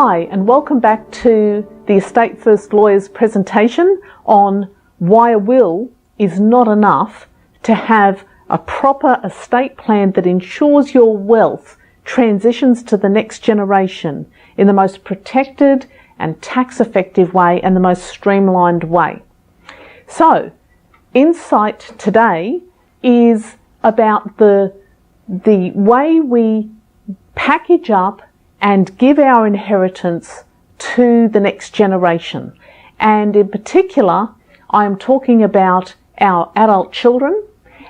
Hi, and welcome back to the Estate First Lawyer's presentation on why a will is not enough to have a proper estate plan that ensures your wealth transitions to the next generation in the most protected and tax-effective way and the most streamlined way. So, insight today is about the way we package up and give our inheritance to the next generation. And in particular, I am talking about our adult children,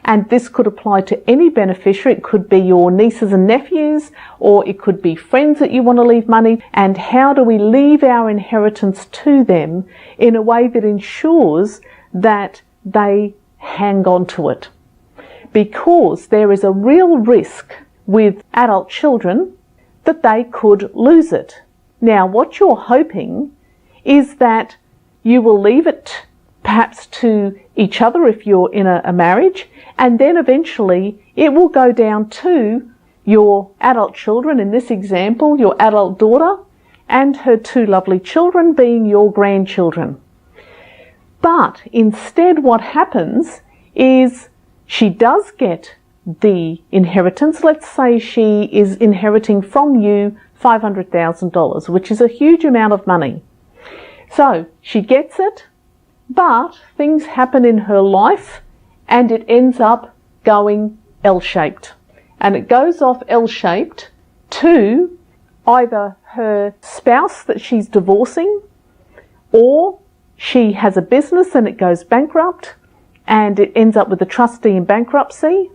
and this could apply to any beneficiary. It could be your nieces and nephews, or it could be friends that you want to leave money. And how do we leave our inheritance to them in a way that ensures that they hang on to it? Because there is a real risk with adult children that they could lose it. Now, what you're hoping is that you will leave it perhaps to each other if you're in a marriage, and then eventually it will go down to your adult children, in this example, your adult daughter and her two lovely children being your grandchildren. But instead what happens is she does get the inheritance. Let's say she is inheriting from you $500,000, which is a huge amount of money. So she gets it, but things happen in her life and it ends up going L-shaped. And it goes off L-shaped to either her spouse that she's divorcing, or she has a business and it goes bankrupt and it ends up with a trustee in bankruptcy,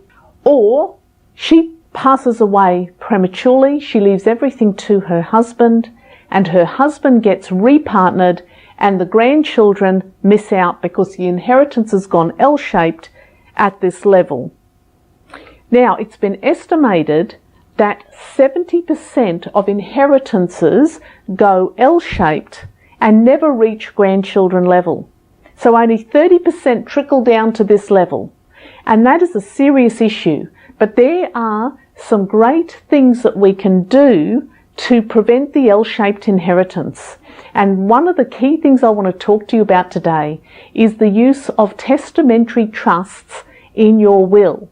or she passes away prematurely. She leaves everything to her husband, and her husband gets repartnered, and the grandchildren miss out because the inheritance has gone L-shaped at this level. Now, it's been estimated that 70% of inheritances go L-shaped and never reach grandchildren level. So only 30% trickle down to this level. And that is a serious issue. But there are some great things that we can do to prevent the L-shaped inheritance. And one of the key things I want to talk to you about today is the use of testamentary trusts in your will.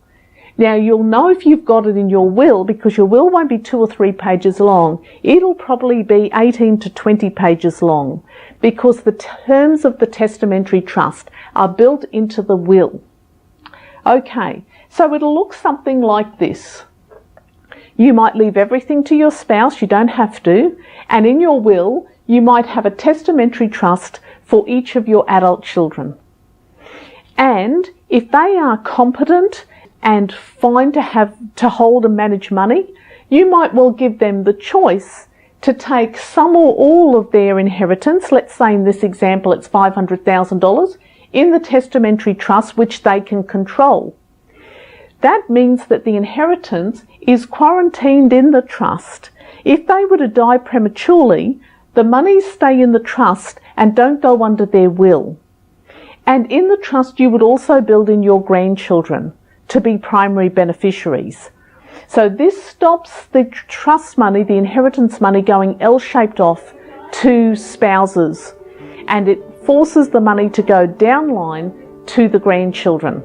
Now, you'll know if you've got it in your will because your will won't be 2 or 3 pages long. It'll probably be 18 to 20 pages long because the terms of the testamentary trust are built into the will. Okay, so it'll look something like this. You might leave everything to your spouse, you don't have to, and in your will you might have a testamentary trust for each of your adult children. And if they are competent and fine to hold and manage money, you might well give them the choice to take some or all of their inheritance, let's say in this example it's $500,000, in the testamentary trust which they can control. That means that the inheritance is quarantined in the trust. If they were to die prematurely, the monies stay in the trust and don't go under their will. And in the trust you would also build in your grandchildren to be primary beneficiaries. So this stops the trust money, the inheritance money, going L-shaped off to spouses, and it forces the money to go downline to the grandchildren.